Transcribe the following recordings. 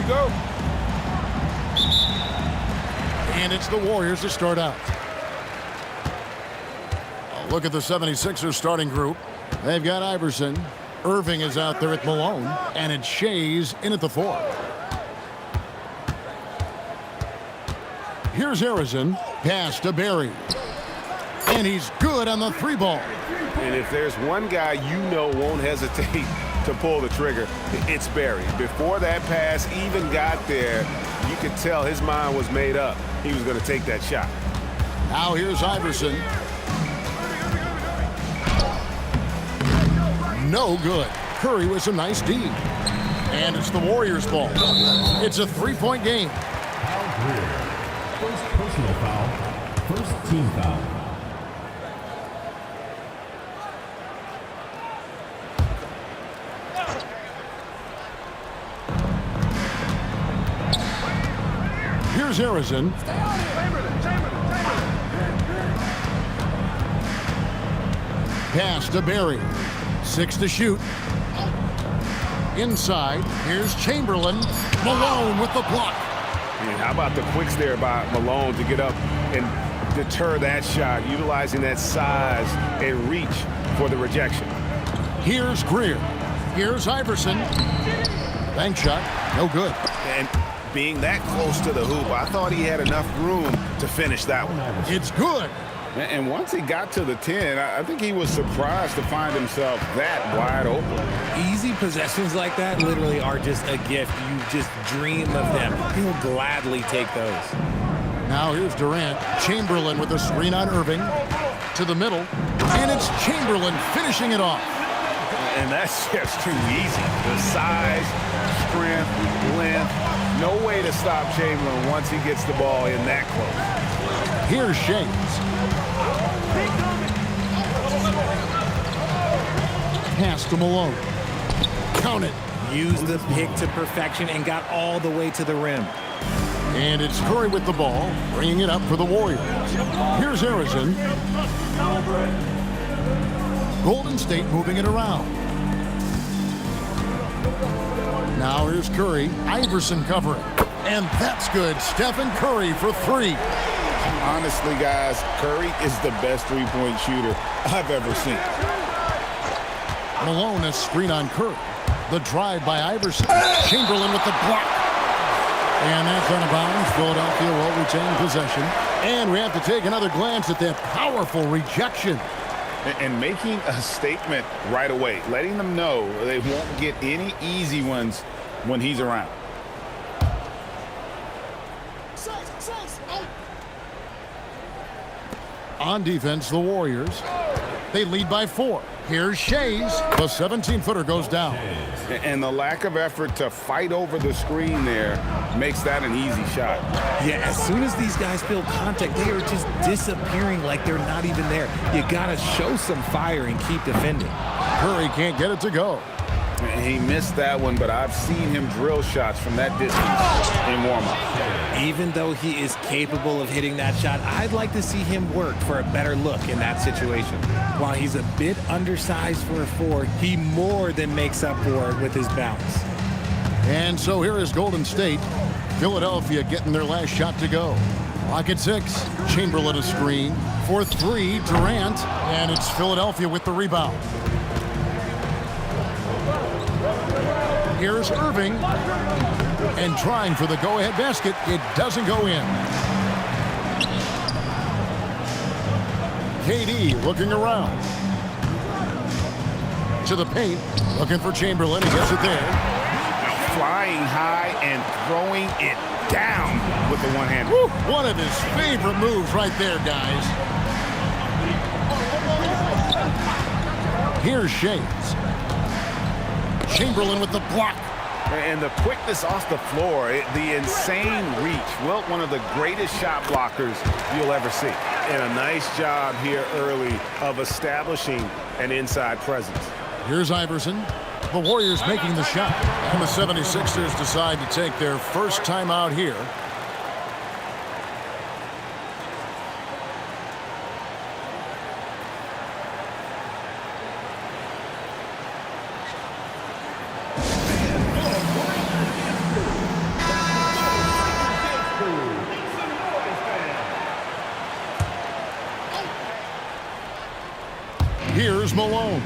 go. And it's the Warriors to start out. Look at the 76ers starting group. They've got Iverson. Irving is out there at Malone. And it's Shays in at the 4. Here's Harrison. Pass to Barry. And he's good on the 3-ball. And if there's one guy you know won't hesitate to pull the trigger, it's Barry. Before that pass even got there, you could tell his mind was made up. He was going to take that shot. Now here's Iverson. No good. Curry with some nice D. And it's the Warriors' ball. It's a 3-point game. First personal foul. First team foul. Here's Harrison. Pass to Barry. 6 to shoot. Inside, here's Chamberlain. Malone with the block. And how about the quicks there by Malone to get up and deter that shot, utilizing that size and reach for the rejection. Here's Greer. Here's Iverson. Bank shot. No good. And being that close to the hoop, I thought he had enough room to finish that one. It's good. And once he got to the 10, I think he was surprised to find himself that wide open. Easy possessions like that literally are just a gift. You just dream of them. He'll gladly take those. Now here's Durant. Chamberlain with a screen on Irving. To the middle. And it's Chamberlain finishing it off. And that's just too easy. The size, strength, length. No way to stop Chamberlain once he gets the ball in that close. Here's Shays. Pass to Malone. Count it. Used the pick to perfection and got all the way to the rim. And it's Curry with the ball, bringing it up for the Warriors. Here's Harrison. Golden State moving it around. Now here's Curry. Iverson covering. And that's good. Stephen Curry for 3. Honestly, guys, Curry is the best three-point shooter I've ever seen. Malone a screen on Curry. The drive by Iverson. Chamberlain with the block. And that's out of bounds. Philadelphia will retain possession. And we have to take another glance at that powerful rejection. And making a statement right away, letting them know they won't get any easy ones when he's around. On defense, the Warriors. They lead by 4. Here's Shays. The 17-footer goes down. And the lack of effort to fight over the screen there makes that an easy shot. Yeah, as soon as these guys feel contact, they are just disappearing like they're not even there. You got to show some fire and keep defending. Curry can't get it to go. He missed that one, but I've seen him drill shots from that distance in warm-up. Even though he is capable of hitting that shot, I'd like to see him work for a better look in that situation. While he's a bit undersized for a 4, he more than makes up for it with his bounce. And so here is Golden State. Philadelphia getting their last shot to go. Clock at 6. Chamberlain a screen. For 3, Durant. And it's Philadelphia with the rebound. Here's Irving. And trying for the go-ahead basket. It doesn't go in. KD looking around. To the paint. Looking for Chamberlain. He gets it there. Flying high and throwing it down with the one hand. One of his favorite moves right there, guys. Here's Shays. Chamberlain with the block. And the quickness off the floor, the insane reach. Wilt, one of the greatest shot blockers you'll ever see. And a nice job here early of establishing an inside presence. Here's Iverson. The Warriors making the shot. And the 76ers decide to take their first time out here. Malone.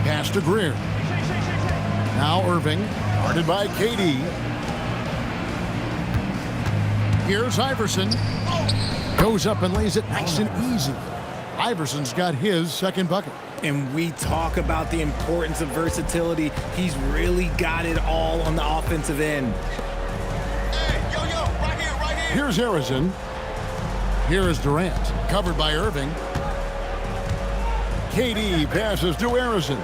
Pass to Greer. Now Irving, guarded by KD. Here's Iverson. Goes up and lays it nice and easy. Iverson's got his second bucket. And we talk about the importance of versatility. He's really got it all on the offensive end. Here's Harrison. Here is Durant, covered by Irving. KD passes to Harrison.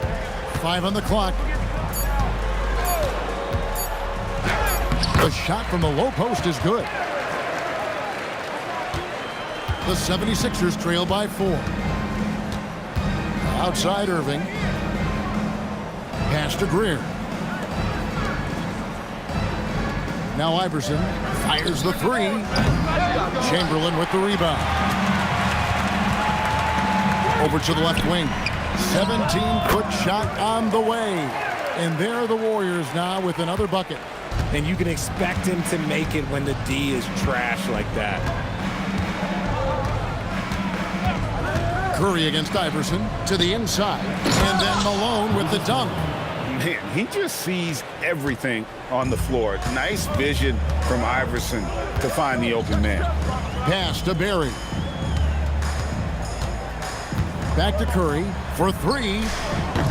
5 on the clock. The shot from the low post is good. The 76ers trail by 4. Outside Irving. Pass to Greer. Now Iverson fires the 3. Chamberlain with the rebound. Over to the left wing. 17-foot shot on the way. And there are the Warriors now with another bucket. And you can expect him to make it when the D is trash like that. Curry against Iverson to the inside. And then Malone with the dunk. Man, he just sees everything on the floor. Nice vision from Iverson to find the open man. Pass to Barry. Back to Curry for 3.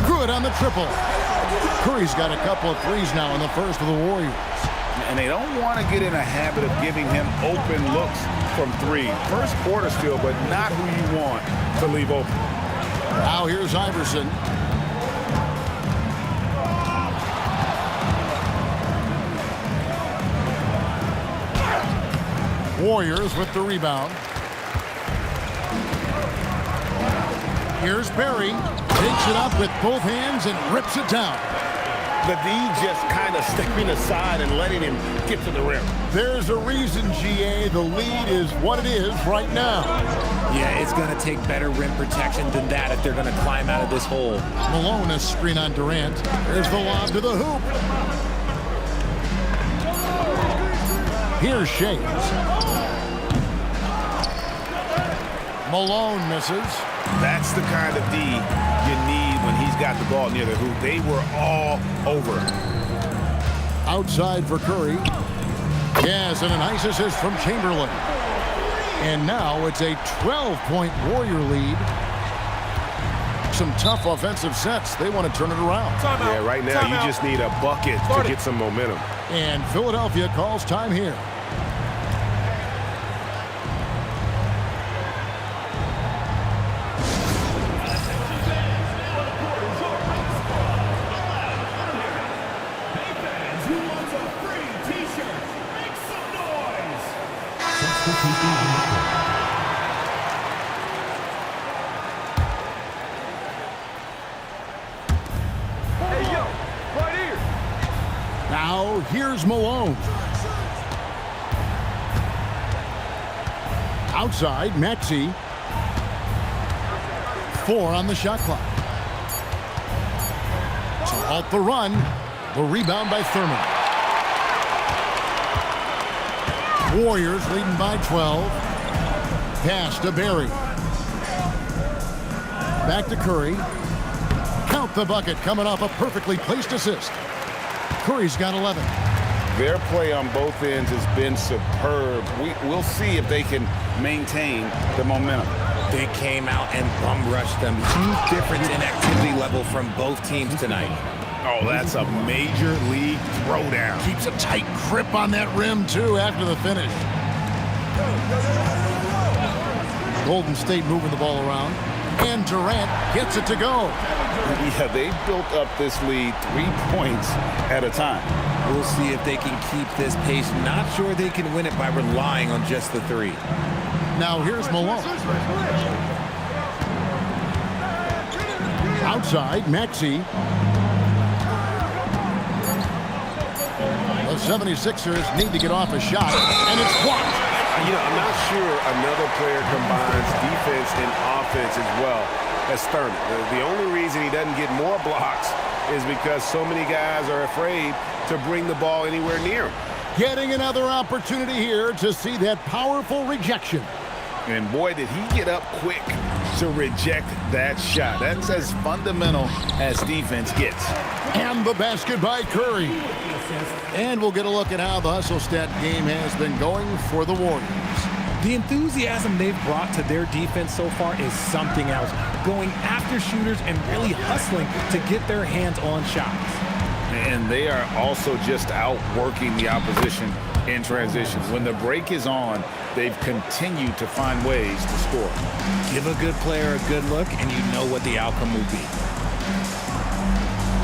Good on the triple. Curry's got a couple of threes now in the first for the Warriors. And they don't want to get in a habit of giving him open looks from 3. First quarter still, but not who you want to leave open. Now here's Iverson. Warriors with the rebound. Here's Barry. Takes it up with both hands and rips it down. The D just kind of stepping aside and letting him get to the rim. There's a reason, GA. The lead is what it is right now. Yeah, it's going to take better rim protection than that if they're going to climb out of this hole. Malone, a screen on Durant. There's the lob to the hoop. Here's Shades. Malone misses. That's the kind of D you need when he's got the ball near the hoop. They were all over. Outside for Curry. Yes, and a nice assist from Chamberlain. And now it's a 12-point Warrior lead. Some tough offensive sets. They want to turn it around. Yeah, right now you just need a bucket to get some momentum. And Philadelphia calls time here. Now, here's Malone. Outside, Maxey. 4 on the shot clock. To halt the run, the rebound by Thurman. Warriors leading by 12. Pass to Barry. Back to Curry. Count the bucket coming off a perfectly placed assist. Curry's got 11. Their play on both ends has been superb. We'll see if they can maintain the momentum. They came out and bum rushed them. Huge difference in activity level from both teams tonight. Oh, that's a major league throwdown. Keeps a tight grip on that rim, too, after the finish. Golden State moving the ball around. And Durant gets it to go. Yeah, they built up this lead 3 points at a time. We'll see if they can keep this pace. Not sure they can win it by relying on just the 3. Now here's Malone. Outside, Maxey. The 76ers need to get off a shot, and it's blocked. You know, I'm not sure another player combines defense and offense as well as Thurman. The only reason he doesn't get more blocks is because so many guys are afraid to bring the ball anywhere near him. Getting another opportunity here to see that powerful rejection. And boy, did he get up quick to reject that shot. That's as fundamental as defense gets. And the basket by Curry. And we'll get a look at how the hustle stat game has been going for the Warriors. The enthusiasm they've brought to their defense so far is something else. Going after shooters and really hustling to get their hands on shots. And they are also just outworking the opposition in transition. When the break is on, they've continued to find ways to score. Give a good player a good look, and you know what the outcome will be.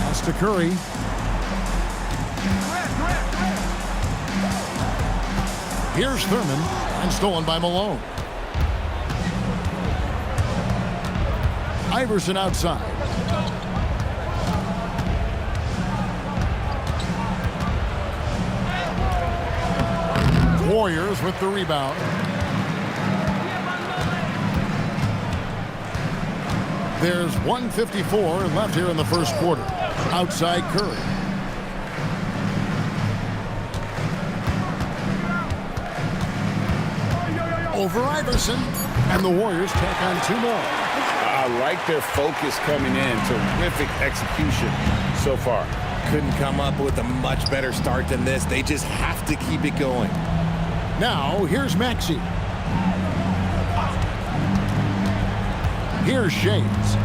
Pass to Curry. Here's Thurman, and stolen by Malone. Iverson outside. Warriors with the rebound. There's 1:54 left here in the first quarter. Outside Curry. Over Iverson. And the Warriors tack on 2 more. I like their focus coming in. Terrific execution so far. Couldn't come up with a much better start than this. They just have to keep it going. Now, here's Maxey. Here's Shades.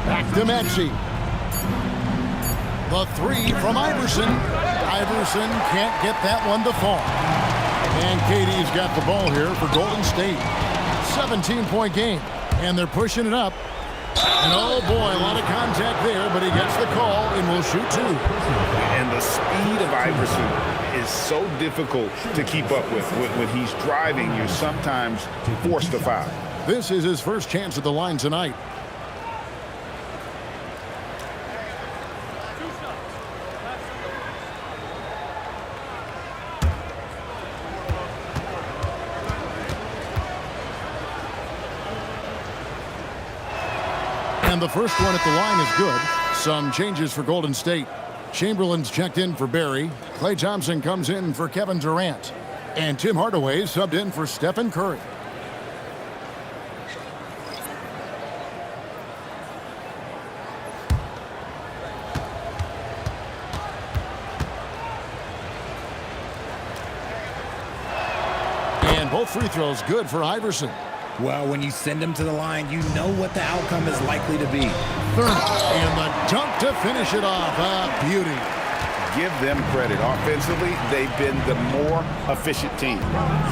Back to Maxey. The 3 from Iverson. Iverson can't get that one to fall. And KD's got the ball here for Golden State. 17-point game. And they're pushing it up. And oh boy, a lot of contact there, but he gets the call and will shoot 2. And the speed of Iverson is so difficult to keep up with. When he's driving, you're sometimes forced to foul. This is his first chance at the line tonight. And the first one at the line is good. Some changes for Golden State. Chamberlain's checked in for Barry. Klay Thompson comes in for Kevin Durant. And Tim Hardaway subbed in for Stephen Curry. And both free throws good for Iverson. Well, when you send him to the line, you know what the outcome is likely to be. Thurman, and the dunk to finish it off. A beauty. Give them credit. Offensively, they've been the more efficient team.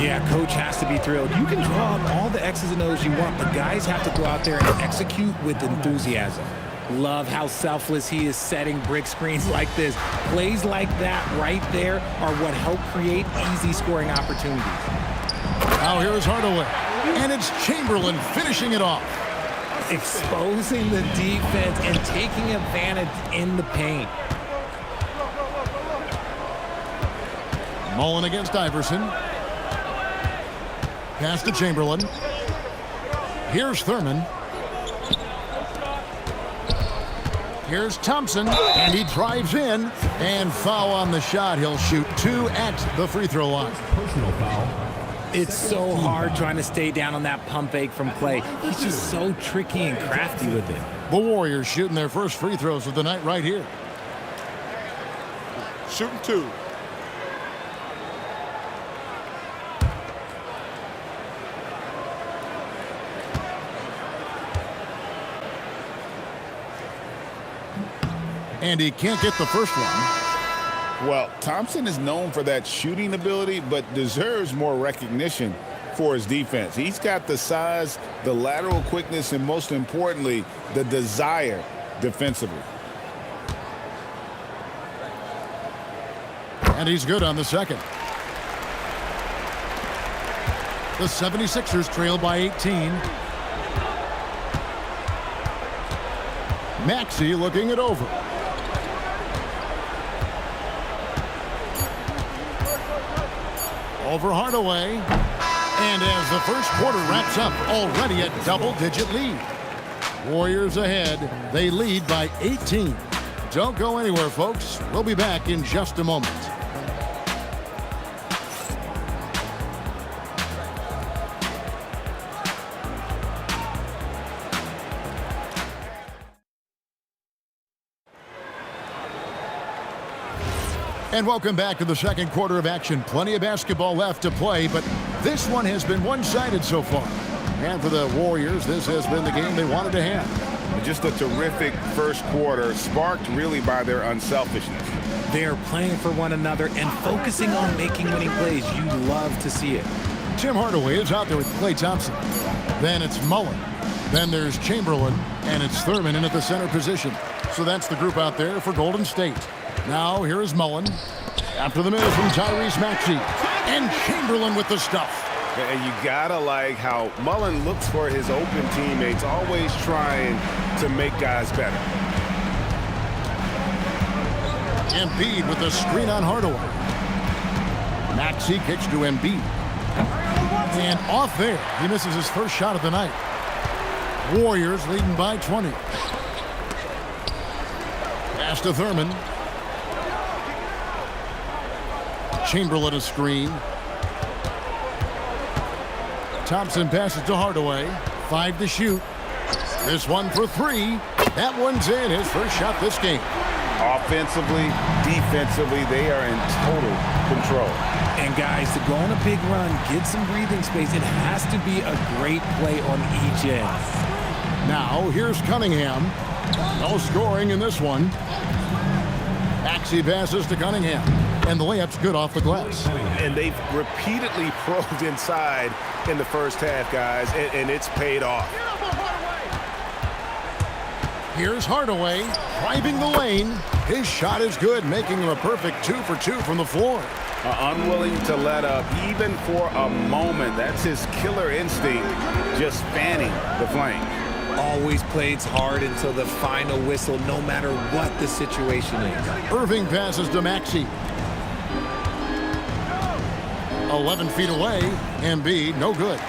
Yeah, coach has to be thrilled. You can draw up all the X's and O's you want, but guys have to go out there and execute with enthusiasm. Love how selfless he is setting brick screens like this. Plays like that right there are what help create easy scoring opportunities. Now here's Hardaway. And it's Chamberlain finishing it off. Exposing the defense and taking advantage in the paint. Mullen against Iverson. Pass to Chamberlain. Here's Thurman. Here's Thompson. And he drives in. And foul on the shot. He'll shoot 2 at the free throw line. Personal foul. It's so hard trying to stay down on that pump fake from Klay. He's just so tricky and crafty with it. The Warriors shooting their first free throws of the night right here. Shooting 2. And he can't get the first one. Well, Thompson is known for that shooting ability, but deserves more recognition for his defense. He's got the size, the lateral quickness, and most importantly, the desire defensively. And he's good on the second. The 76ers trail by 18. Maxey looking it over. Over Hardaway. And as the first quarter wraps up, already a double-digit lead. Warriors ahead. They lead by 18. Don't go anywhere, folks. We'll be back in just a moment. And welcome back to the second quarter of action. Plenty of basketball left to play, but this one has been one-sided so far. And for the Warriors, this has been the game they wanted to have. Just a terrific first quarter, sparked really by their unselfishness. They're playing for one another and focusing on making winning plays. You love to see it. Tim Hardaway is out there with Klay Thompson. Then it's Mullen. Then there's Chamberlain, and it's Thurman in at the center position. So that's the group out there for Golden State. Now here is Mullen. After the miss from Tyrese Maxey. And Chamberlain with the stuff. And you gotta like how Mullen looks for his open teammates, always trying to make guys better. Embiid with the screen on Hardaway. Maxey kicks to Embiid. And off there, he misses his first shot of the night. Warriors leading by 20. Pass to Thurman. Chamberlain a screen. Thompson passes to Hardaway. 5 to shoot. This one for 3. That one's in. His first shot this game. Offensively, defensively, they are in total control. And guys, to go on a big run, get some breathing space, it has to be a great play on each end. Now, here's Cunningham. No scoring in this one. Maxey passes to Cunningham. And the layup's good off the glass. And they've repeatedly probed inside in the first half, guys, and it's paid off. Here's Hardaway driving the lane. His shot is good, making him a perfect 2 for 2 from the floor. Unwilling to let up even for a moment. That's his killer instinct, just fanning the flame. Always plays hard until the final whistle, no matter what the situation is. Irving passes to Maxey. 11 feet away. Embiid, no good.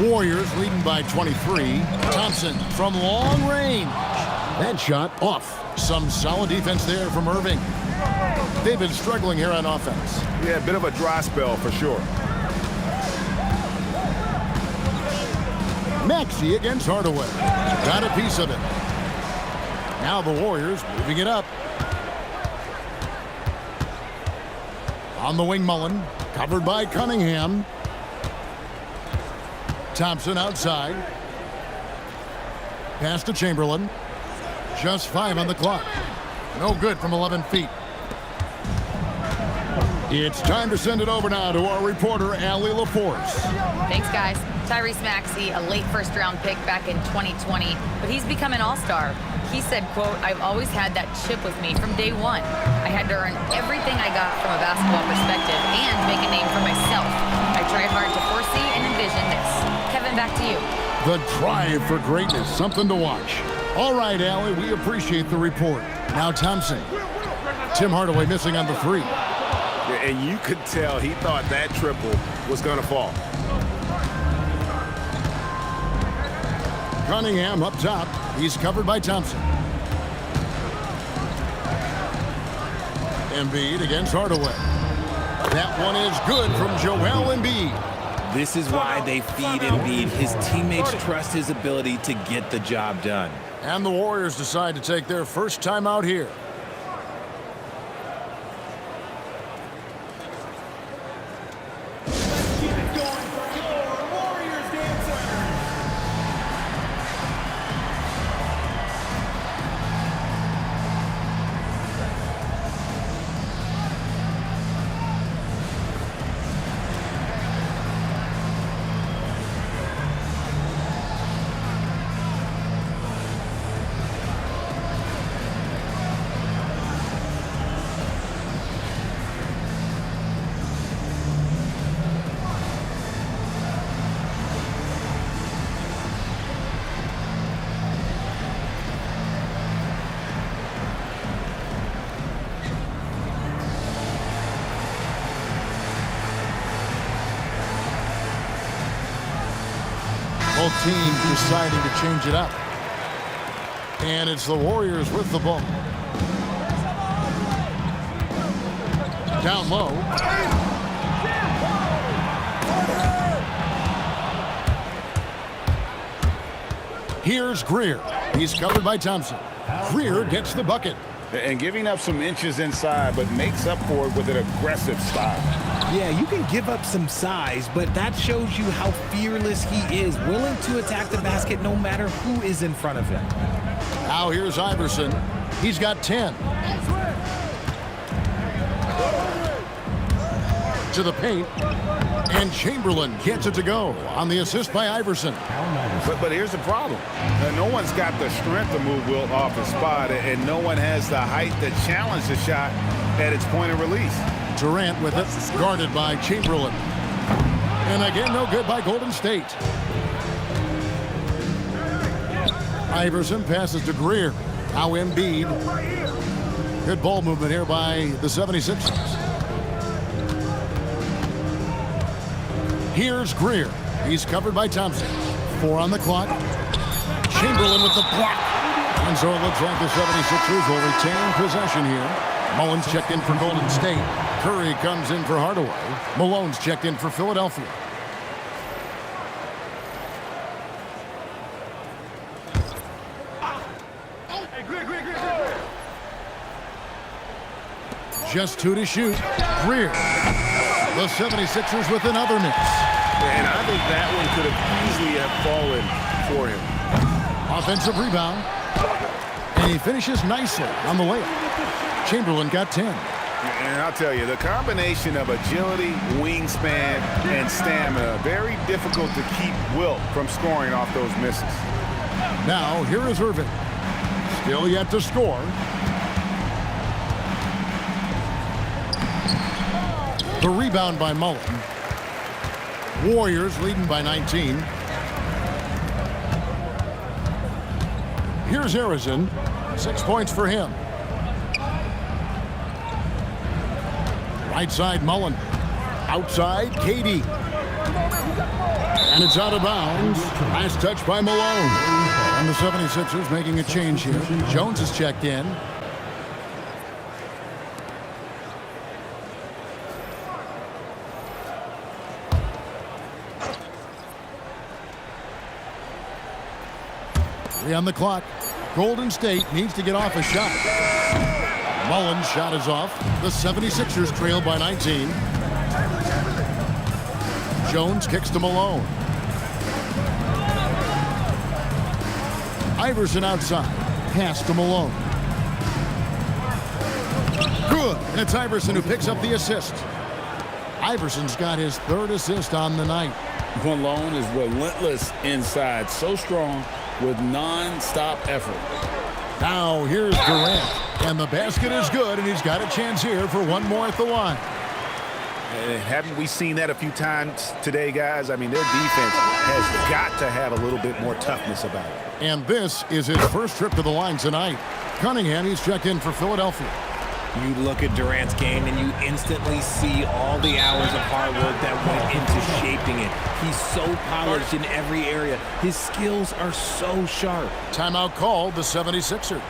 Warriors leading by 23. Thompson from long range. That shot off. Some solid defense there from Irving. They've been struggling here on offense. Yeah, a bit of a dry spell for sure. Maxey against Hardaway. Got a piece of it. Now the Warriors moving it up. On the wing, Mullen. Covered by Cunningham. Thompson outside. Pass to Chamberlain. Just 5 on the clock. No good from 11 feet. It's time to send it over now to our reporter, Allie LaForce. Thanks, guys. Tyrese Maxey, a late first-round pick back in 2020, but he's become an all-star. He said, quote, "I've always had that chip with me from day one. I had to earn everything I got from a basketball perspective and make a name for myself. I tried hard to foresee and envision this." Kevin, back to you. The drive for greatness, something to watch. All right, Allie, we appreciate the report. Now Thompson. Tim Hardaway missing on the 3. And you could tell he thought that triple was going to fall. Cunningham up top. He's covered by Thompson. Embiid against Hardaway. That one is good from Joel Embiid. This is why they feed Embiid. His teammates trust his ability to get the job done. And the Warriors decide to take their first time out here. Both teams deciding to change it up. And it's the Warriors with the ball. Down low. Here's Greer. He's covered by Thompson. Greer gets the bucket. And giving up some inches inside, but makes up for it with an aggressive style. Yeah, you can give up some size, but that shows you how fearless he is, willing to attack the basket no matter who is in front of him. Now here's Iverson. He's got 10. To the paint. And Chamberlain gets it to go on the assist by Iverson. But here's the problem. No one's got the strength to move Wilt off his spot, and no one has the height to challenge the shot at its point of release. Durant with it, guarded by Chamberlain. And again, no good by Golden State. Iverson passes to Greer. Now Embiid. Good ball movement here by the 76ers. Here's Greer. He's covered by Thompson. 4 on the clock. Chamberlain with the block. And so it looks like the 76ers will retain possession here. Mullins checked in for Golden State. Curry comes in for Hardaway. Malone's checked in for Philadelphia. Just 2 to shoot. Greer. The 76ers with another miss. And I think that one could have easily have fallen for him. Offensive rebound. And he finishes nicely on the layup. Chamberlain got 10. And I'll tell you, the combination of agility, wingspan, and stamina, very difficult to keep Wilt from scoring off those misses. Now, here is Irving. Still yet to score. The rebound by Mullen. Warriors leading by 19. Here's Harrison. 6 points for him. Right side, Mullen. Outside, KD. And it's out of bounds. Last touch by Malone. And the 76ers making a change here. Jones is checked in. Three on the clock. Golden State needs to get off a shot. Mullen's shot is off. The 76ers trail by 19. Jones kicks to Malone. Iverson outside. Pass to Malone. Good. And it's Iverson who picks up the assist. Iverson's got his 3rd assist on the night. Malone is relentless inside. So strong with non-stop effort. Now here's Durant. And the basket is good, and he's got a chance here for one more at the line. Haven't we seen that a few times today, guys? I mean, their defense has got to have a little bit more toughness about it. And this is his first trip to the line tonight. Cunningham, he's checked in for Philadelphia. You look at Durant's game and you instantly see all the hours of hard work that went into shaping it. He's so polished in every area. His skills are so sharp. Timeout called, the 76ers.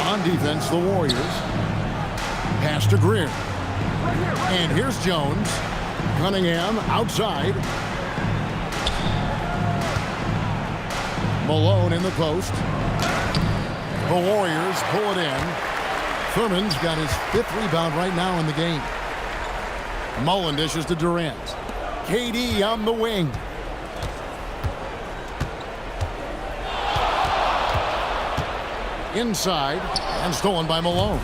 On defense, the Warriors. Pass to Greer. And here's Jones. Cunningham outside. Malone in the post. The Warriors pull it in. Thurman's got his 5th rebound right now in the game. Mullen dishes to Durant. KD on the wing. Inside and stolen by Malone.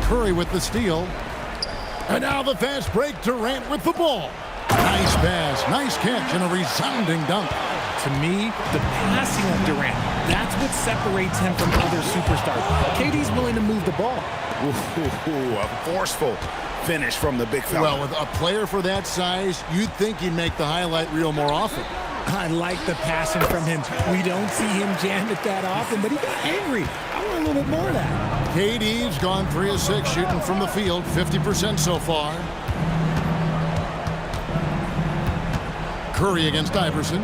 Curry with the steal. And now the fast break. Durant with the ball. Nice pass, nice catch, and a resounding dunk. To me, the passing of Durant, that's what separates him from other superstars. KD's willing to move the ball. Ooh, a forceful finish from the big fella. Well, with a player for that size, you'd think he'd make the highlight reel more often. I like the passing from him. We don't see him jam it that often, but he got angry. I want a little bit more of that. KD's gone 3 of 6 shooting from the field, 50% so far. Curry against Iverson.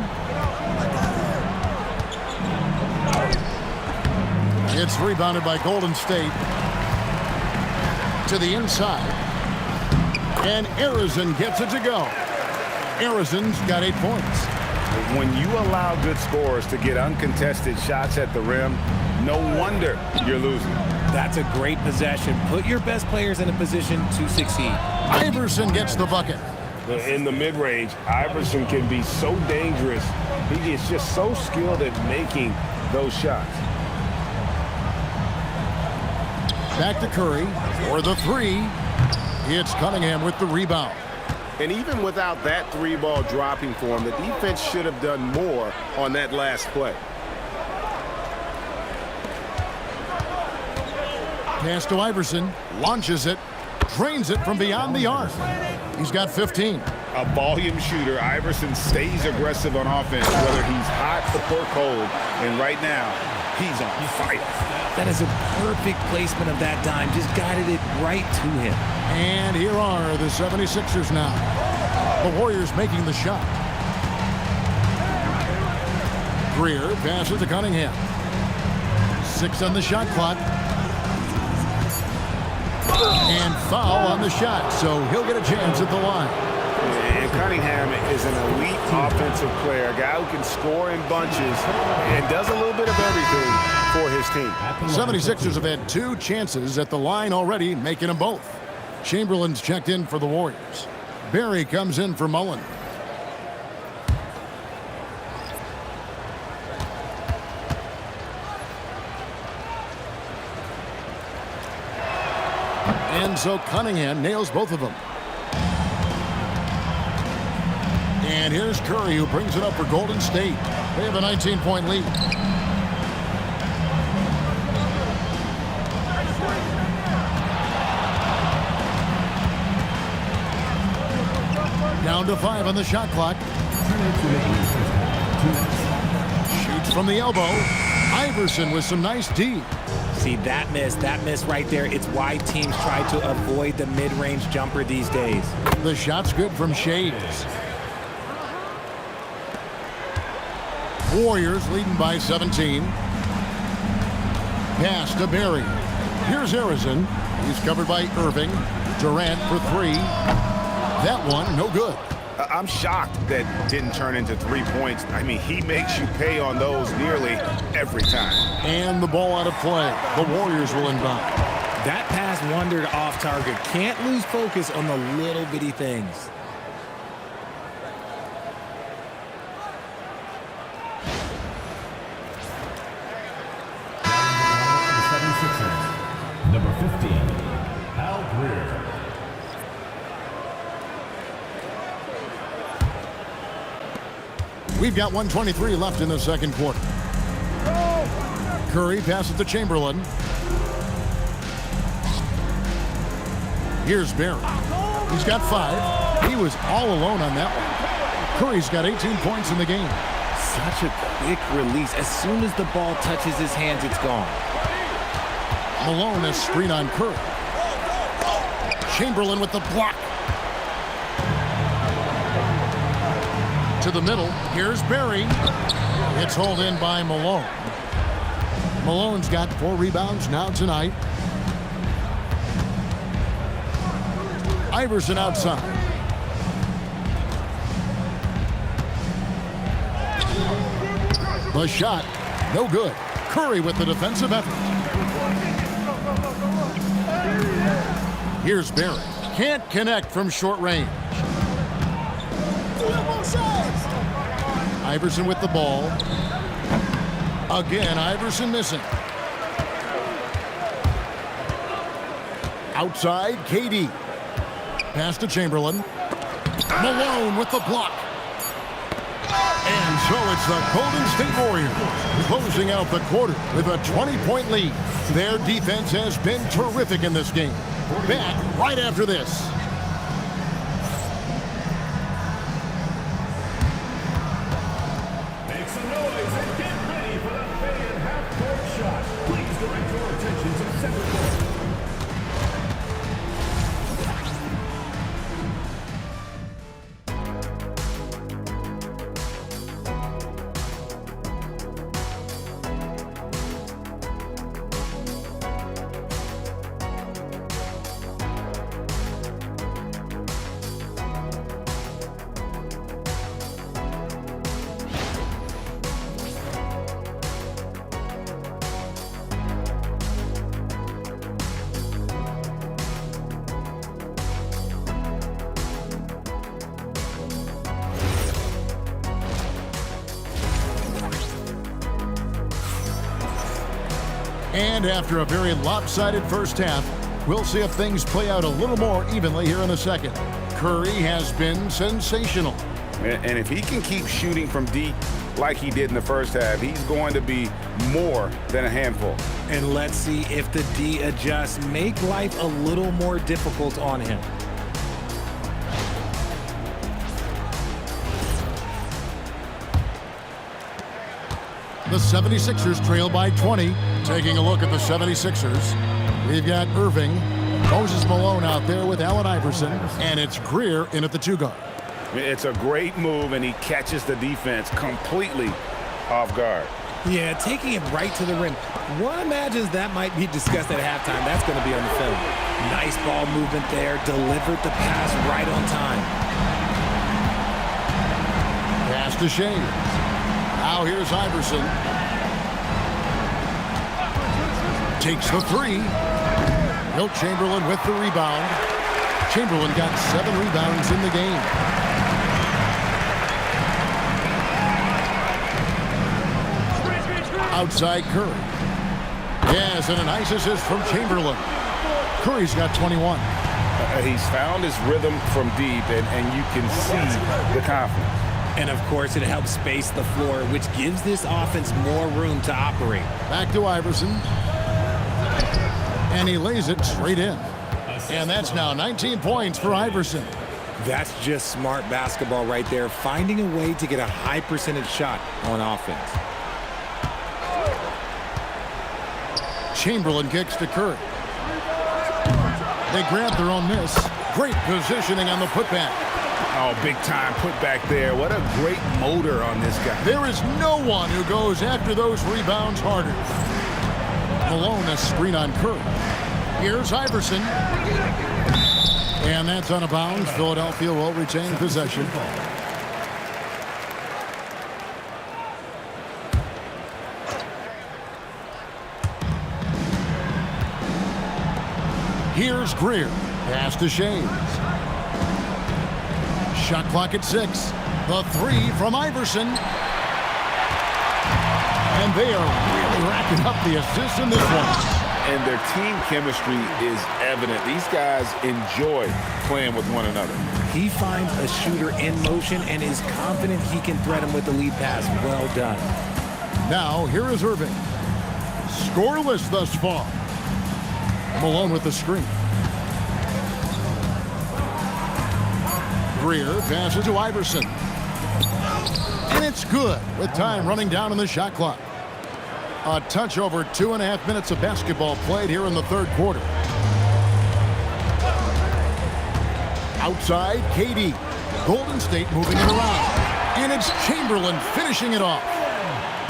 It's rebounded by Golden State. To the inside. And Arizon gets it to go. Arizon's got 8 points. When you allow good scorers to get uncontested shots at the rim, no wonder you're losing. That's a great possession. Put your best players in a position to succeed. Iverson gets the bucket. In the mid-range, Iverson can be so dangerous. He is just so skilled at making those shots. Back to Curry for the three. It's Cunningham with the rebound. And even without that three-ball dropping for him, the defense should have done more on that last play. Pass to Iverson. Launches it. Drains it from beyond the arc. He's got 15. A volume shooter, Iverson stays aggressive on offense, whether he's hot or cold. And right now, he's on fire. That is a perfect placement of that dime. Just guided it right to him. And here are the 76ers now. The Warriors making the shot. Greer passes to Cunningham. 6 on the shot clock. And foul on the shot, so he'll get a chance at the line. And Cunningham is an elite offensive player, a guy who can score in bunches and does a little bit of everything for his team. 76ers have had 2 chances at the line already, making them both. Chamberlain's checked in for the Warriors. Barry comes in for Mullen. And so Cunningham nails both of them. And here's Curry, who brings it up for Golden State. They have a 19-point lead. Down to 5 on the shot clock. Shoots from the elbow. Iverson with some nice D. See, that miss right there. It's why teams try to avoid the mid-range jumper these days. The shot's good from Shades. Warriors leading by 17. Pass to Barry. Here's Arizon. He's covered by Irving. Durant for 3. That one, no good. I'm shocked that didn't turn into 3 points. I mean, he makes you pay on those nearly every time. And the ball out of play. The Warriors will inbound. That pass wandered off target. Can't lose focus on the little bitty things. Number 15, Al Greer. We've got 1:23 left in the second quarter. Curry passes to Chamberlain. Here's Barry. He's got 5. He was all alone on that one. Curry's got 18 points in the game. Such a quick release. As soon as the ball touches his hands, it's gone. Malone has screen on Curry. Chamberlain with the block. To the middle. Here's Barry. It's hauled in by Malone. Malone's got 4 rebounds now tonight. Iverson outside. The shot, no good. Curry with the defensive effort. Here's Barry. Can't connect from short range. Iverson with the ball. Again, Iverson missing. Outside, KD. Pass to Chamberlain. Malone with the block. And so it's the Golden State Warriors closing out the quarter with a 20-point lead. Their defense has been terrific in this game. Back right after this. Make some noise and get ready for the fan half-court shot. Please direct your attention to center court. And after a very lopsided first half, we'll see if things play out a little more evenly here in the second. Curry has been sensational. And if he can keep shooting from deep like he did in the first half, he's going to be more than a handful. And let's see if the D adjusts, make life a little more difficult on him. The 76ers trail by 20. Taking a look at the 76ers, we've got Irving, Moses Malone out there with Allen Iverson, and it's Greer in at the 2-guard. It's a great move, and he catches the defense completely off guard. Yeah, taking it right to the rim. One imagines that might be discussed at halftime. That's going to be on the film. Nice ball movement there. Delivered the pass right on time. Pass to Shea. Now here's Iverson. Takes the 3. Wilt Chamberlain with the rebound. Chamberlain got 7 rebounds in the game. Outside Curry. Yes, and a nice assist from Chamberlain. Curry's got 21. He's found his rhythm from deep, and you can see the confidence. And, of course, it helps space the floor, which gives this offense more room to operate. Back to Iverson. And he lays it straight in. And that's now 19 points for Iverson. That's just smart basketball right there, finding a way to get a high percentage shot on offense. Chamberlain kicks to Curry. They grab their own miss. Great positioning on the putback. Oh, big time putback there. What a great motor on this guy. There is no one who goes after those rebounds harder. Malone, a screen on Curry. Here's Iverson. And that's out of bounds. Philadelphia will retain possession. Here's Greer. Pass to Shea. Shot clock at 6. The 3 from Iverson. And they are really racking up the assists in this one. And their team chemistry is evident. These guys enjoy playing with one another. He finds a shooter in motion and is confident he can thread him with the lead pass. Well done. Now, here is Irving. Scoreless thus far. Malone with the screen. Greer passes to Iverson. And it's good with time running down on the shot clock. A touch over 2.5 minutes of basketball played here in the third quarter. Outside, KD. Golden State moving it around. And it's Chamberlain finishing it off.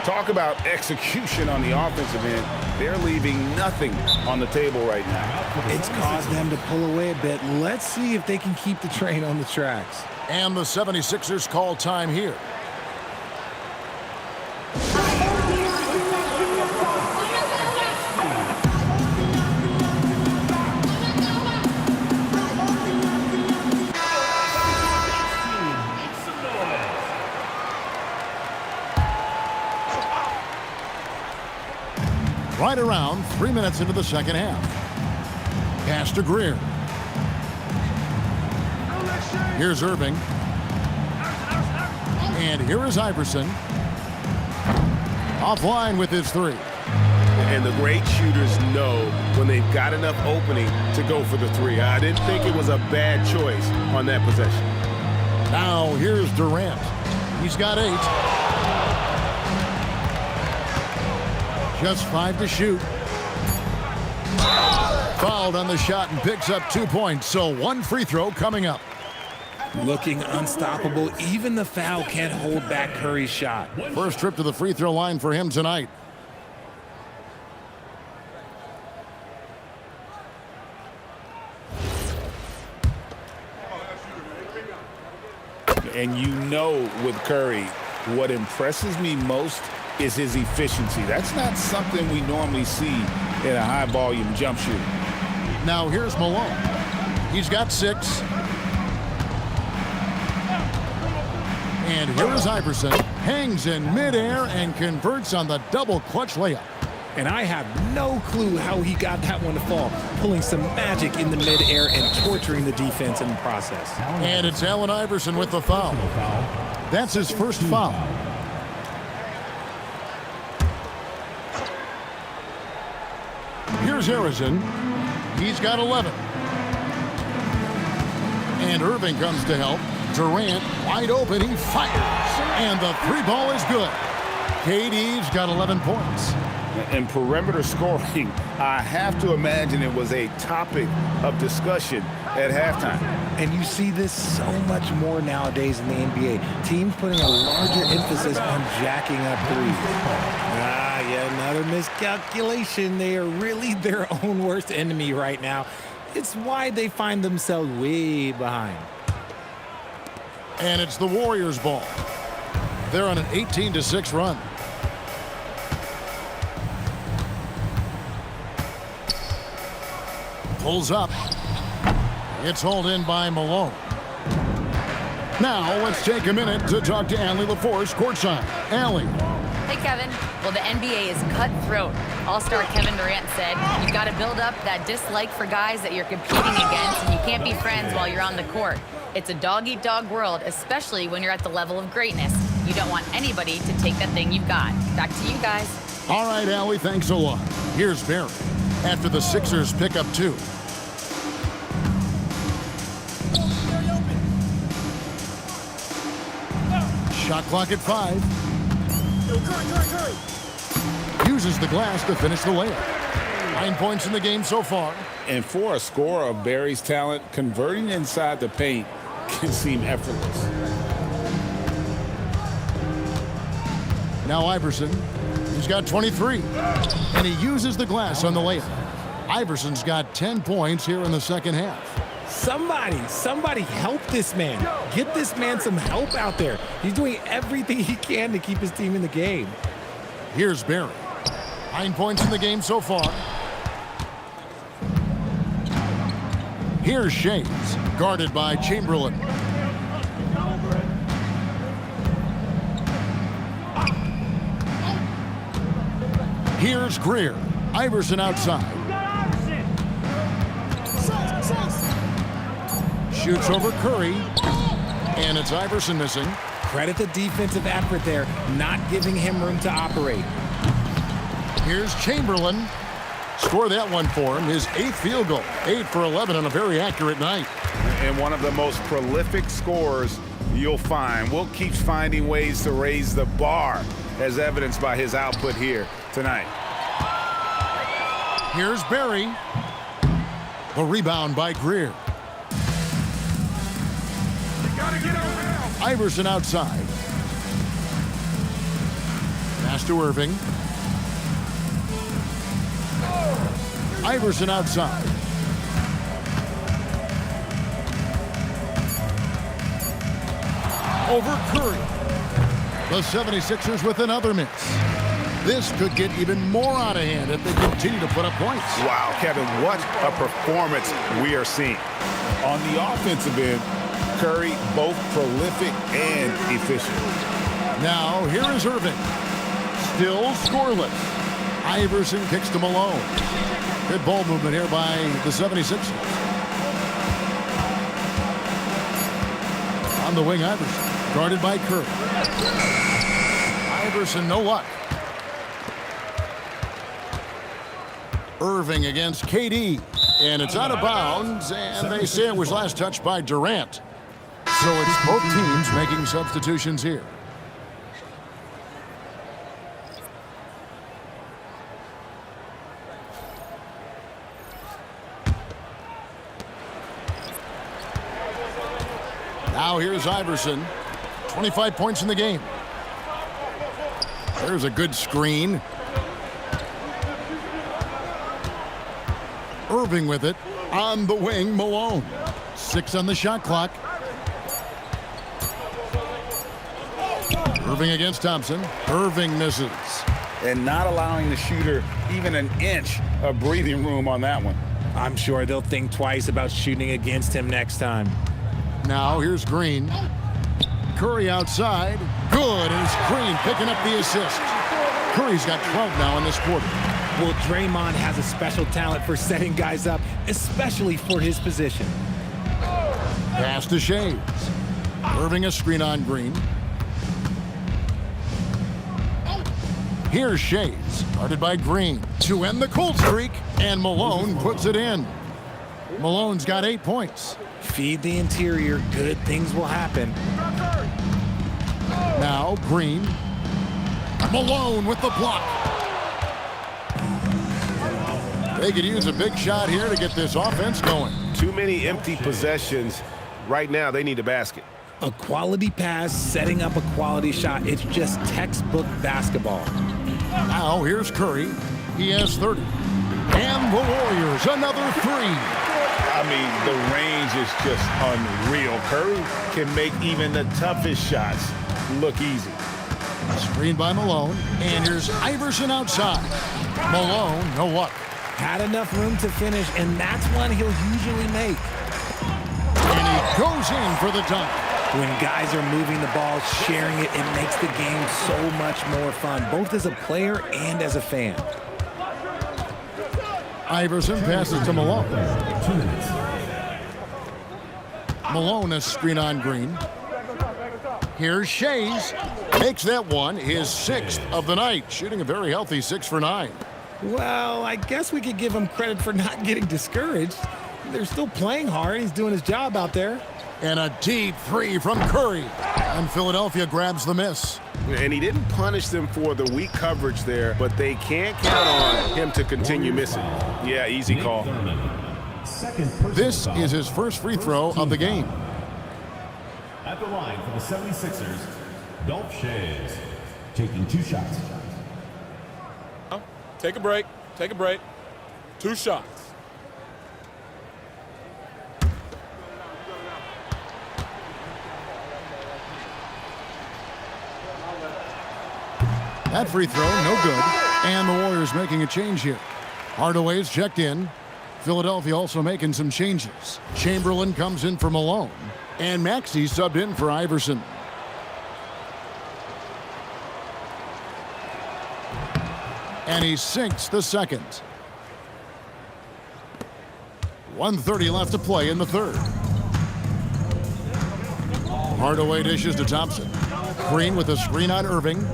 Talk about execution on the offensive end. They're leaving nothing on the table right now. It's caused them to pull away a bit. Let's see if they can keep the train on the tracks. And the 76ers call time here. Right around 3 minutes into the second half. Pass to Greer. Here's Irving. And here is Iverson. Offline with his 3. And the great shooters know when they've got enough opening to go for the 3. I didn't think it was a bad choice on that possession. Now here's Durant. He's got 8. Just 5 to shoot. Fouled on the shot and picks up 2 points. So 1 free throw coming up. Looking unstoppable. Even the foul can't hold back Curry's shot. First trip to the free throw line for him tonight. And you know with Curry, what impresses me most is his efficiency. That's not something we normally see in a high-volume jump shooter. Now here's Malone. He's got 6. And here is Iverson. Hangs in midair and converts on the double clutch layup. And I have no clue how he got that one to fall, pulling some magic in the midair and torturing the defense in the process. And it's Allen Iverson with the foul. That's his first foul. Here's Harrison. He's got 11. And Irving comes to help. Durant wide open. He fires. And the three ball is good. KD's got 11 points. And perimeter scoring, I have to imagine it was a topic of discussion at halftime. And you see this so much more nowadays in the NBA. Teams putting a larger emphasis on jacking up threes. Yet another miscalculation. They are really their own worst enemy right now. It's why they find themselves way behind. And it's the Warriors' ball. They're on an 18-6 run. Pulls up. It's hauled in by Malone. Now let's take a minute to talk to Allie LaForce courtside. Allie. Hey, Kevin. Well, the NBA is cutthroat. All-star Kevin Durant said, you've got to build up that dislike for guys that you're competing against, and you can't be friends while you're on the court. It's a dog-eat-dog world, especially when you're at the level of greatness. You don't want anybody to take that thing you've got. Back to you guys. All right, Allie, thanks a lot. Here's Barry after the Sixers pick up 2. Shot clock at 5. Uses the glass to finish the layup. 9 points in the game so far. And for a scorer of Barry's talent, converting inside the paint can seem effortless. Now Iverson. He's got 23. And he uses the glass on the layup. Iverson's got 10 points here in the second half. Somebody help this man. Get this man some help out there. He's doing everything he can to keep his team in the game. Here's Barry. 9 points in the game so far. Here's Shades, guarded by Chamberlain. Here's Greer. Iverson outside. Shoots over Curry. And it's Iverson missing. Credit the defensive effort there, not giving him room to operate. Here's Chamberlain. Score that one for him. His 8th field goal. 8 for 11 on a very accurate night. And one of the most prolific scorers you'll find. Will keeps finding ways to raise the bar, as evidenced by his output here tonight. Here's Barry. The rebound by Greer. Iverson outside. Pass to Irving. Iverson outside. Over Curry. The 76ers with another miss. This could get even more out of hand if they continue to put up points. Wow, Kevin, what a performance we are seeing. On the offensive end, Curry both prolific and efficient. Now, here is Irving. Still scoreless. Iverson kicks to Malone. Good ball movement here by the 76ers. On the wing, Iverson. Guarded by Curry. Iverson, no luck. Irving against KD. And it's out of bounds, and they say it was last touched by Durant. So it's both teams making substitutions here. Now here's Iverson. 25 points in the game. There's a good screen. Irving with it. On the wing, Malone. 6 on the shot clock. Irving against Thompson. Irving misses. And not allowing the shooter even an inch of breathing room on that one. I'm sure they'll think twice about shooting against him next time. Now here's Green. Curry outside. Good, and it's Green picking up the assist. Curry's got 12 now in this quarter. Well, Draymond has a special talent for setting guys up, especially for his position. Pass to Shays. Irving a screen on Green. Here's Shays, guarded by Green to end the cold streak, and Malone puts it in. Malone's got 8 points. Feed the interior, good things will happen. Now Green. Malone with the block. They could use a big shot here to get this offense going. Too many empty possessions. Right now, they need a basket. A quality pass, setting up a quality shot. It's just textbook basketball. Now here's Curry. He has 30. And the Warriors, another 3. I mean, the range is just unreal. Curry can make even the toughest shots look easy. Screen by Malone. And here's Iverson outside. Malone, no luck. Had enough room to finish, and that's one he'll usually make. And he goes in for the dunk. When guys are moving the ball, sharing it, it makes the game so much more fun, both as a player and as a fan. Iverson passes to Malone. 2 minutes. Malone a screen on Green. Here's Shays. Makes that one his 6th of the night, shooting a very healthy 6 for 9. Well, I guess we could give him credit for not getting discouraged. They're still playing hard. He's doing his job out there. And a deep 3 from Curry. And Philadelphia grabs the miss. And he didn't punish them for the weak coverage there, but they can't count on him to continue missing. Yeah, easy call. Second personal This foul. is his first free throw of the game. At the line for the 76ers, Dolph Shays, taking 2 shots. Take a break. Take a break. 2 shots. That free throw, no good. And the Warriors making a change here. Hardaway's checked in. Philadelphia also making some changes. Chamberlain comes in for Malone. And Maxey subbed in for Iverson. And he sinks the second. 1:30 left to play in the third. Hardaway dishes to Thompson. Green with a screen on Irving.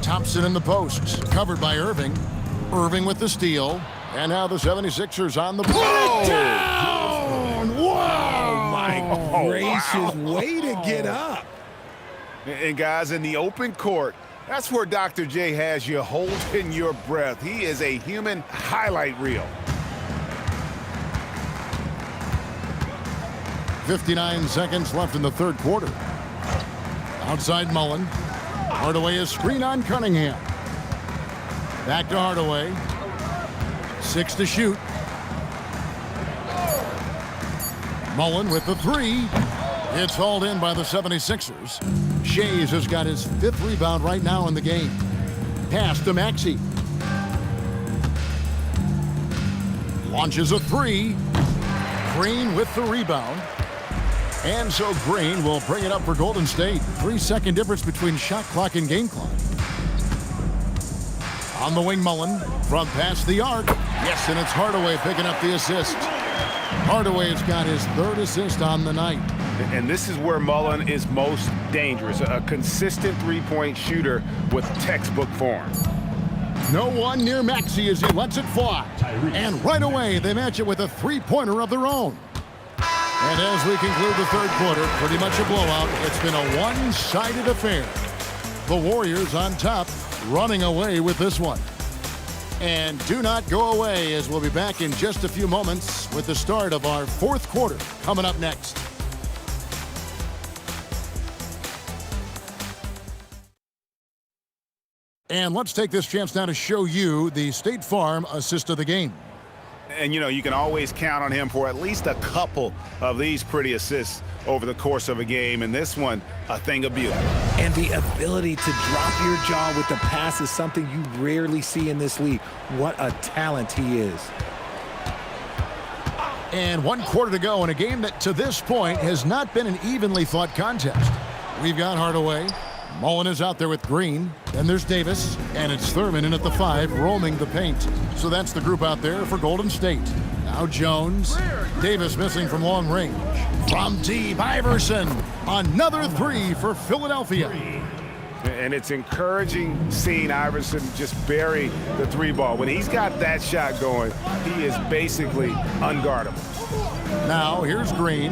Thompson in the post, covered by Irving. Irving with the steal. And now the 76ers on the blow. Down! Wow! My gracious, way to get up. And guys, in the open court, that's where Dr. J has you holding your breath. He is a human highlight reel. 59 seconds left in the third quarter. Outside Mullen. Hardaway is screen on Cunningham. Back to Hardaway. 6 to shoot. Mullen with the 3. It's hauled in by the 76ers. Shays has got his 5th rebound right now in the game. Pass to Maxey. Launches a 3. Green with the rebound. And so Green will bring it up for Golden State. 3-second difference between shot clock and game clock. On the wing, Mullen from past the arc. Yes, and it's Hardaway picking up the assist. Hardaway's got his 3rd assist on the night. And this is where Mullen is most dangerous. A consistent three-point shooter with textbook form. No one near Maxey as he lets it fly. And right away, they match it with a 3-pointer of their own. And as we conclude the third quarter, pretty much a blowout. It's been a one-sided affair. The Warriors on top, running away with this one. And do not go away, as we'll be back in just a few moments with the start of our fourth quarter coming up next. And let's take this chance now to show you the State Farm assist of the game. And, you know, you can always count on him for at least a couple of these pretty assists over the course of a game. And this one, a thing of beauty. And the ability to drop your jaw with the pass is something you rarely see in this league. What a talent he is. And 1 quarter to go in a game that to this point has not been an evenly fought contest. We've got Hardaway, Mullen is out there with Green. Then there's Davis. And it's Thurman in at the 5, roaming the paint. So that's the group out there for Golden State. Now Jones. Davis missing from long range. From deep, Iverson. Another 3 for Philadelphia. And it's encouraging seeing Iverson just bury the 3 ball. When he's got that shot going, he is basically unguardable. Now here's Green.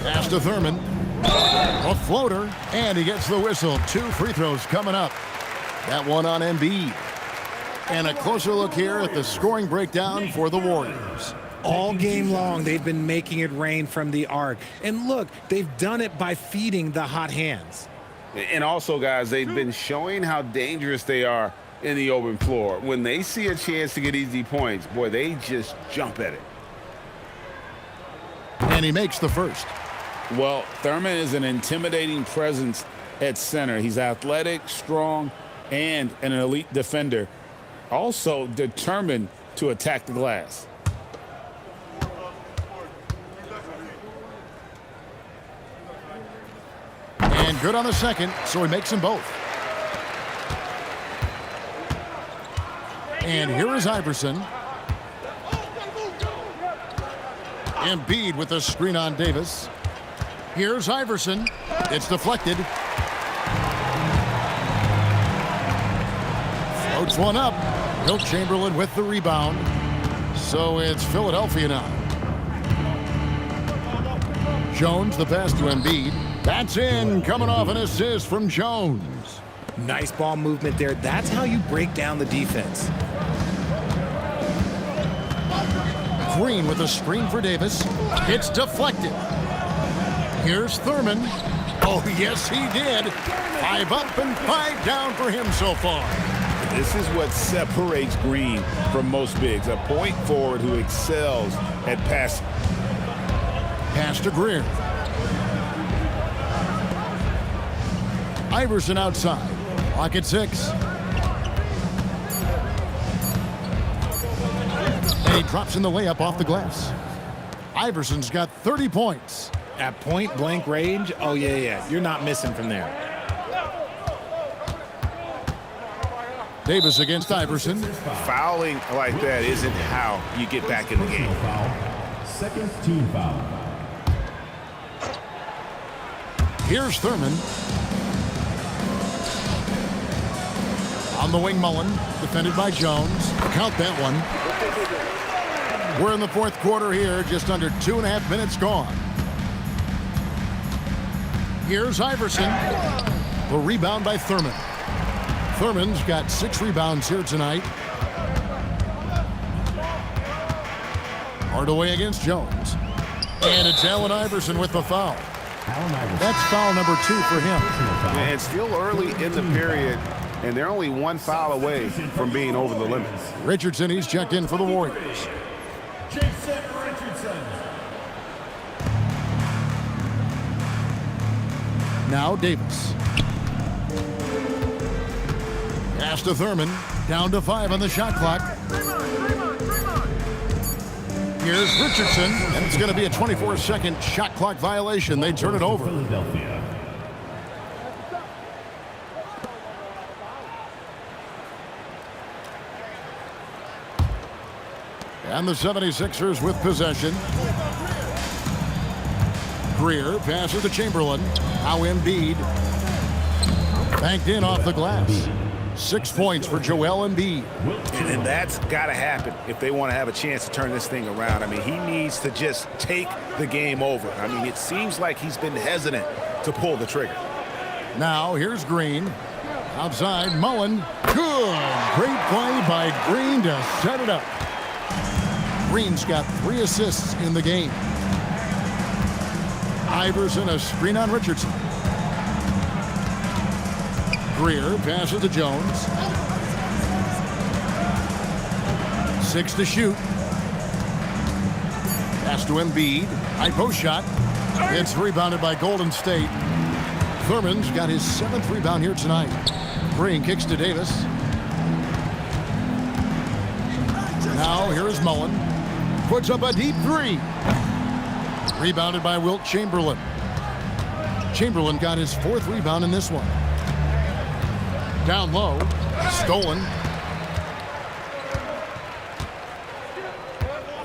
Pass to Thurman. A floater, and he gets the whistle. 2 free throws coming up. That one on Embiid. And a closer look here at the scoring breakdown for the Warriors. All game long, they've been making it rain from the arc. And look, they've done it by feeding the hot hands. And also, guys, they've been showing how dangerous they are in the open floor. When they see a chance to get easy points, boy, they just jump at it. And he makes the first. Well, Thurman is an intimidating presence at center. He's athletic, strong, and an elite defender. Also determined to attack the glass. And good on the second, so he makes them both. And here is Iverson. Embiid with a screen on Davis. Here's Iverson. It's deflected. Floats one up. Wilt Chamberlain with the rebound. So it's Philadelphia now. Jones the pass to Embiid. That's in, coming off an assist from Jones. Nice ball movement there. That's how you break down the defense. Green with a screen for Davis. It's deflected. Here's Thurman. Oh, yes, he did. 5 up and 5 down for him so far. This is what separates Green from most bigs, a point forward who excels at passing. Pass to Greer. Iverson outside. Clock at 6. And he drops in the layup off the glass. Iverson's got 30 points. At point blank range, oh yeah, you're not missing from there. Davis against Iverson. Fouling like that isn't how you get back in the game. Foul. Second team foul. Here's Thurman. On the wing, Mullen, defended by Jones. Count that one. We're in the 4th quarter here, just under 2.5 minutes gone. Here's Iverson. The rebound by Thurman. Thurman's got 6 rebounds here tonight. Hardaway against Jones. And it's Allen Iverson with the foul. That's foul number 2 for him. And still early in the period, and they're only 1 foul away from being over the limit. Richardson, he's checked in for the Warriors. Jason Richardson. Now Davis. Pass to Thurman. Down to 5 on the shot clock. Here's Richardson, and it's going to be a 24-second shot clock violation. They turn it over. Philadelphia. And the 76ers with possession. Greer passes to Chamberlain. Now Embiid. Banked in off the glass. 6 points for Joel Embiid. And that's got to happen if they want to have a chance to turn this thing around. I mean, he needs to just take the game over. I mean, it seems like he's been hesitant to pull the trigger. Now here's Green. Outside, Mullen. Good. Great play by Green to set it up. Green's got 3 assists in the game. Iverson a screen on Richardson. Greer passes to Jones. 6 to shoot. Pass to Embiid. High post shot. It's rebounded by Golden State. Thurman's got his 7th rebound here tonight. Green kicks to Davis. Now here's Mullen. Puts up a deep 3. Rebounded by Wilt Chamberlain. Chamberlain got his 4th rebound in this one. Down low, stolen.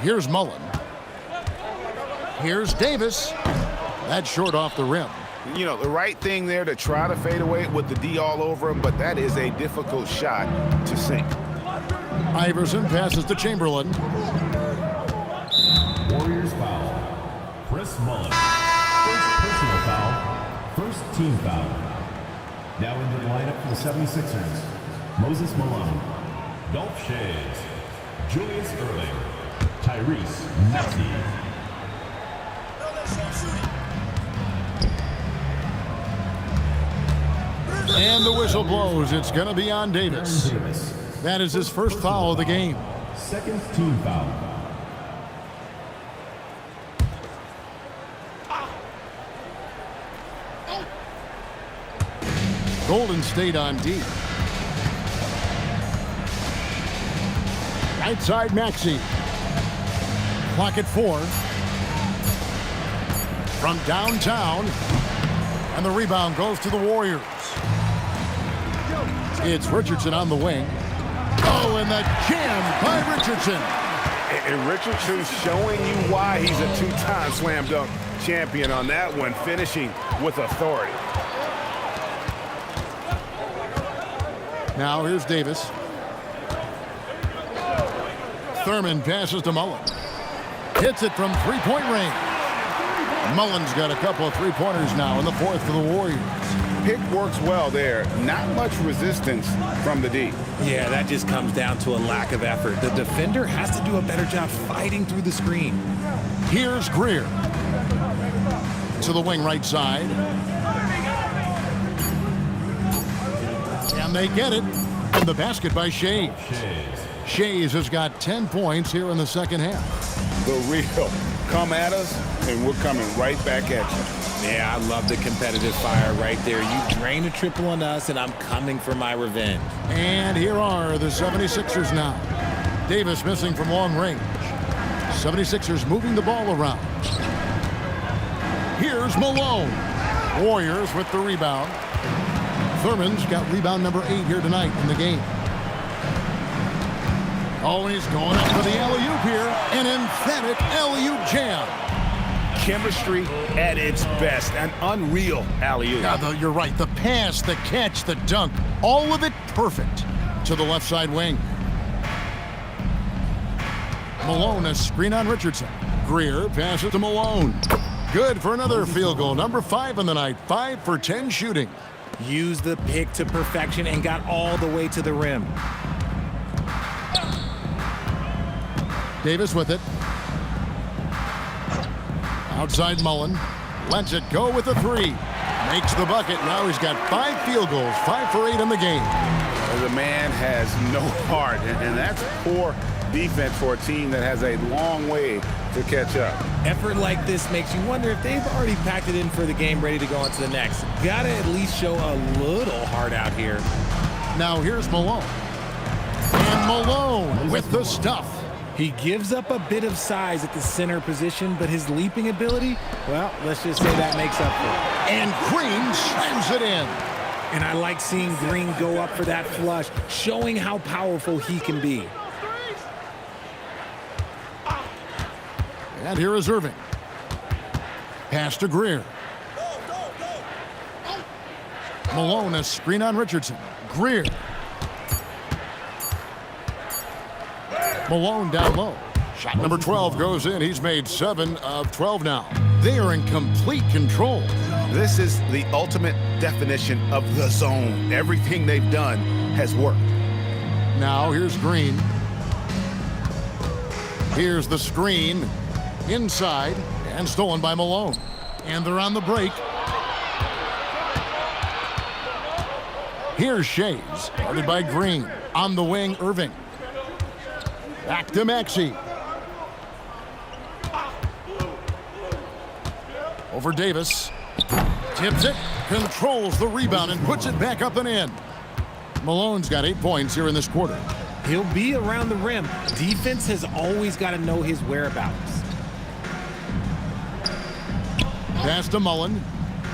Here's Mullen. Here's Davis. That's short off the rim. You know, the right thing there to try to fade away with the D all over him, but that is a difficult shot to sink. Iverson passes to Chamberlain. Warriors foul. Chris Mullen. First personal foul. First team foul. Now into the lineup for the 76ers. Moses Malone. Dolph Schayes. Julius Erling. Tyrese Maxey. And the whistle blows. It's going to be on Davis. That is his first foul of the game. Second team foul. Golden State on D. Right side Maxey. Clock at 4. From downtown. And the rebound goes to the Warriors. It's Richardson on the wing. Oh, and the jam by Richardson. And Richardson showing you why he's a 2-time slam dunk champion on that one, finishing with authority. Now here's Davis. Thurman passes to Mullen. Hits it from three-point range. Mullen's got a couple of three-pointers now in the 4th for the Warriors. Pick works well there. Not much resistance from the D. Yeah, that just comes down to a lack of effort. The defender has to do a better job fighting through the screen. Here's Greer. To the wing right side. And they get it. And the basket by Schayes. Schayes has got 10 points here in the second half. The real. Come at us, and we're coming right back at you. Yeah, I love the competitive fire right there. You drain a triple on us, and I'm coming for my revenge. And here are the 76ers now. Davis missing from long range. 76ers moving the ball around. Here's Malone. Warriors with the rebound. Thurman's got rebound number 8 here tonight in the game. Oh, he's going up for the alley-oop here. An emphatic alley-oop jam. Chemistry at its best. An unreal alley-oop. Yeah, you're right. The pass, the catch, the dunk. All of it perfect. To the left side wing. Malone, a screen on Richardson. Greer passes to Malone. Good for another field goal. Number 5 in the night. 5 for 10 shooting. Used the pick to perfection and got all the way to the rim. Davis with it. Outside Mullen. Lets it go with a 3. Makes the bucket. Now he's got 5 field goals. 5 for 8 in the game. The man has no heart, and that's poor defense for a team that has a long way to catch up. Effort like this makes you wonder if they've already packed it in for the game, ready to go on to the next. Gotta at least show a little heart out here. Now here's Malone. And Malone with the stuff. He gives up a bit of size at the center position, but his leaping ability, well, let's just say that makes up for it. And Green slams it in. And I like seeing Green go up for that flush, showing how powerful he can be. And here is Irving. Pass to Greer. Malone, a screen on Richardson. Greer. Malone down low. Shot number 12 goes in. He's made 7 of 12 now. They are in complete control. This is the ultimate definition of the zone. Everything they've done has worked. Now here's Green. Here's the screen. Inside and stolen by Malone. And they're on the break. Here's Schayes, guarded by Green. On the wing, Irving. Back to Maxey. Over Davis. Tips it, controls the rebound, and puts it back up and in. Malone's got 8 points here in this quarter. He'll be around the rim. Defense has always got to know his whereabouts. Pass to Mullen.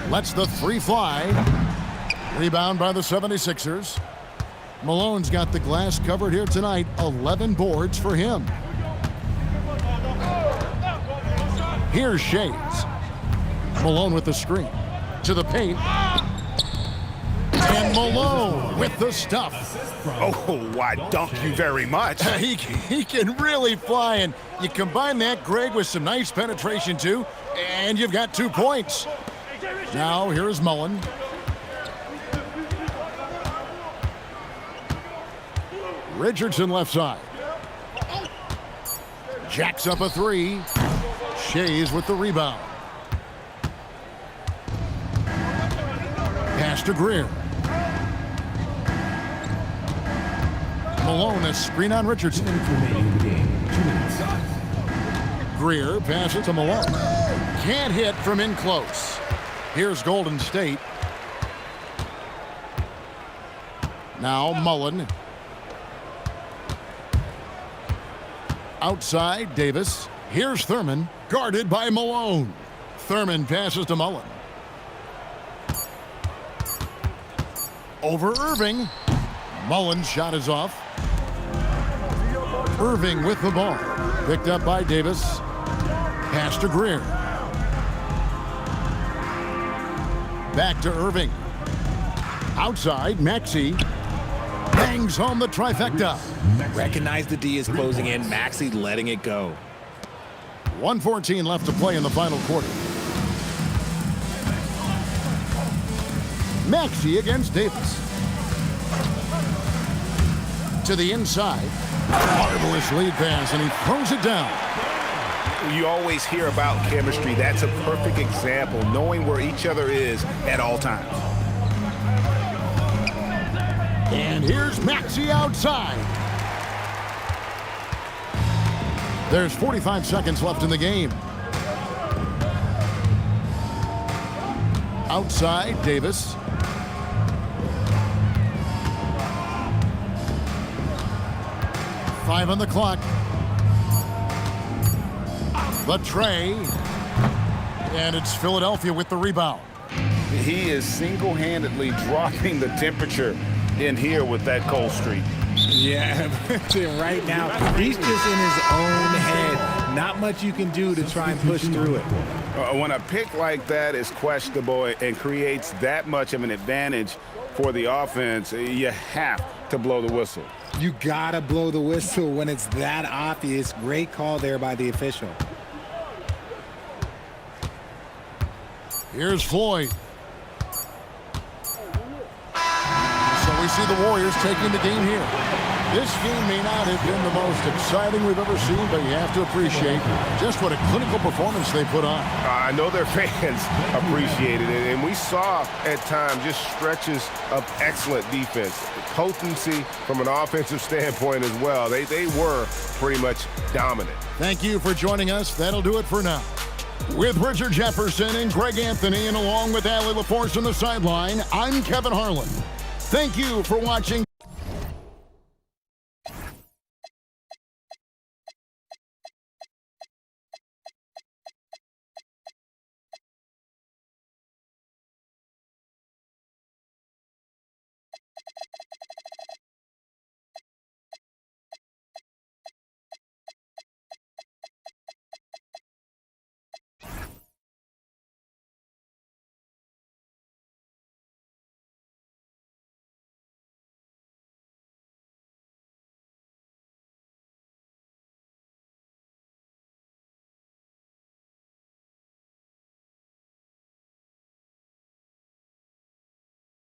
Lets the three fly. Rebound by the 76ers. Malone's got the glass covered here tonight. 11 boards for him. Here's Shays. Malone with the screen. To the paint. And Malone with the stuff. Oh, why, dunk you very much. He can really fly, and you combine that, Greg, with some nice penetration, too, and you've got 2 points. Now, here's Mullen. Richardson left side. Jacks up a 3. Shays with the rebound. Pass to Greer. Malone, a screen on Richardson. Remaining in the game. 2 minutes. Greer passes to Malone. Can't hit from in close. Here's Golden State. Now Mullen. Outside, Davis. Here's Thurman, guarded by Malone. Thurman passes to Mullen. Over Irving. Mullen's shot is off. Irving with the ball. Picked up by Davis. Pass to Greer. Back to Irving. Outside, Maxey. Bangs home the trifecta. Recognize the D is closing in. Maxey letting it go. 1:14 left to play in the final quarter. Maxey against Davis. To the inside. Marvelous lead pass, and he throws it down. You always hear about chemistry. That's a perfect example, knowing where each other is at all times. And here's Maxey outside. There's 45 seconds left in the game. Outside, Davis. Five on the clock. The tray. And it's Philadelphia with the rebound. He is single-handedly dropping the temperature in here with that cold streak. Yeah, right now, he's just in his own head. Not much you can do to try and push through it. When a pick like that is questionable and creates that much of an advantage for the offense, you have to blow the whistle. You gotta blow the whistle when it's that obvious. Great call there by the official. Here's Floyd. So we see the Warriors taking the game here. This game may not have been the most exciting we've ever seen, but you have to appreciate just what a clinical performance they put on. I know their fans appreciated it, and we saw at times just stretches of excellent defense. Potency from an offensive standpoint as well. They were pretty much dominant. Thank you for joining us. That'll do it for now. With Richard Jefferson and Greg Anthony, and along with Allie LaForce on the sideline, I'm Kevin Harlan. Thank you for watching.